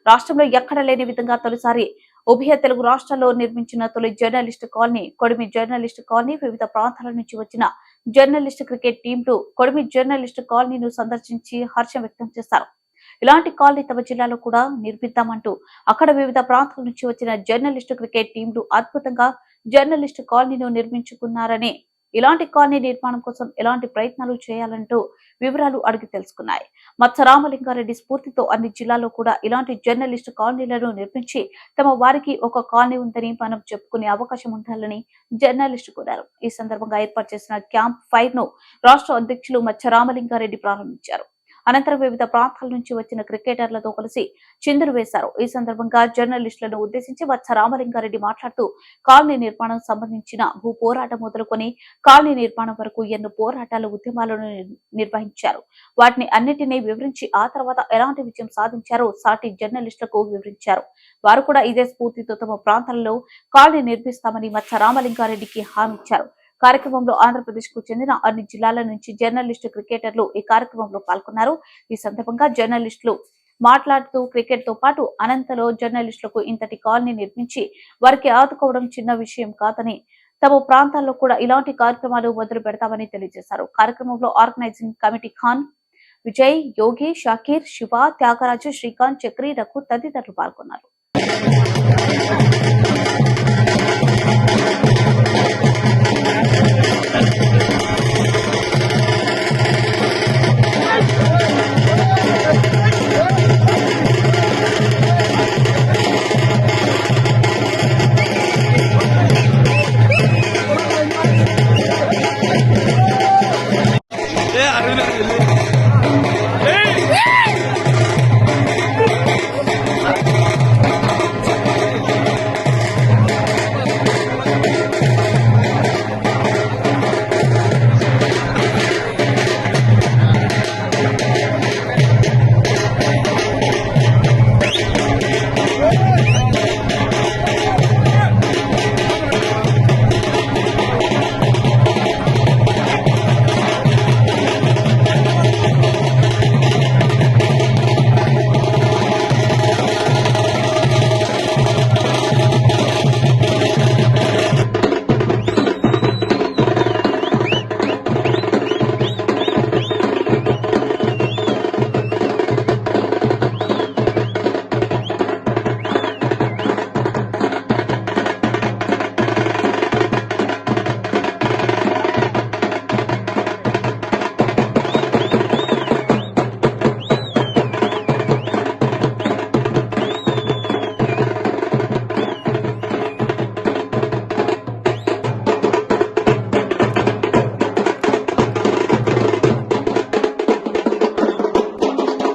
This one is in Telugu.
రాష్ట్రంలో ఎక్కడ లేని విధంగా తొలిసారి ఉభయ తెలుగు రాష్ట్రాల్లో నిర్మించిన తొలి journalist colony Kodimi journalist colony. వివిధ ప్రాంతాల నుంచి వచ్చిన జర్నలిస్ట్ క్రికెట్ టీంలు కొడిమి జర్నలిస్ట్ కాలనీను సందర్శించి హర్షం వ్యక్తం చేశారు. ఇలాంటి కాలనీ తమ జిల్లాలో కూడా నిర్మిద్దామంటూ అక్కడ వివిధ ప్రాంతాల నుంచి వచ్చిన జర్నలిస్టు క్రికెట్ టీంలు అద్భుతంగా జర్నలిస్టు కాలనీను నిర్మించుకున్నారని, ఇలాంటి కాలనీ నిర్మాణం కోసం ఎలాంటి ప్రయత్నాలు చేయాలంటూ వివరాలు అడిగి తెలుసుకున్నాయి. మత్స రామలింగారెడ్డి స్ఫూర్తితో అన్ని జిల్లాల్లో కూడా ఇలాంటి జర్నలిస్టు కాలనీలను నిర్మించి తమ వారికి ఒక కాలనీ ఉందని మనం చెప్పుకునే అవకాశం ఉండాలని జర్నలిస్టు కోరారు. ఈ సందర్భంగా ఏర్పాటు చేసిన క్యాంప్ ఫైర్ ను రాష్ట్ర అధ్యక్షులు మత్స రామలింగారెడ్డి ప్రారంభించారు. అనంతరం వివిధ ప్రాంతాల నుంచి వచ్చిన క్రికెటర్లతో కలిసి చిందులు వేశారు. ఈ సందర్భంగా జర్నలిస్టులను ఉద్దేశించి మత్స రామలింగారెడ్డి మాట్లాడుతూ కాలనీ నిర్మాణం సంబంధించిన భూ పోరాటం మొదలుకొని కాలనీ నిర్మాణం వరకు ఎన్నో పోరాటాలు, ఉద్యమాలను నిర్వహించారు. వాటిని అన్నిటినీ వివరించి ఆ తర్వాత ఎలాంటి విజయం సాధించారో సాటి జర్నలిస్టులకు వివరించారు. వారు కూడా ఇదే స్ఫూర్తితో తమ ప్రాంతాలలో కాలనీ నిర్మిస్తామని మత్స రామలింగారెడ్డికి హామీ ఇచ్చారు. కార్యక్రమంలో ఆంధ్రప్రదేశ్ కు చెందిన అన్ని జిల్లాల నుంచి జర్నలిస్టు క్రికెటర్లు ఈ కార్యక్రమంలో పాల్గొన్నారు. ఈ సందర్భంగా జర్నలిస్టులు మాట్లాడుతూ క్రికెట్ తో పాటు అనంతలో జర్నలిస్టులకు ఇంతటి కాలనీ నిర్మించి వారికి ఆదుకోవడం చిన్న విషయం కాదని, తమ ప్రాంతాల్లో కూడా ఇలాంటి కార్యక్రమాలు మొదలు పెడతామని తెలియజేశారు. కార్యక్రమంలో ఆర్గనైజింగ్ కమిటీ ఖాన్, విజయ్, యోగి, షాకీర్, శివ, త్యాగరాజు, శ్రీకాంత్, చక్రి, రఘు తదితరులు పాల్గొన్నారు.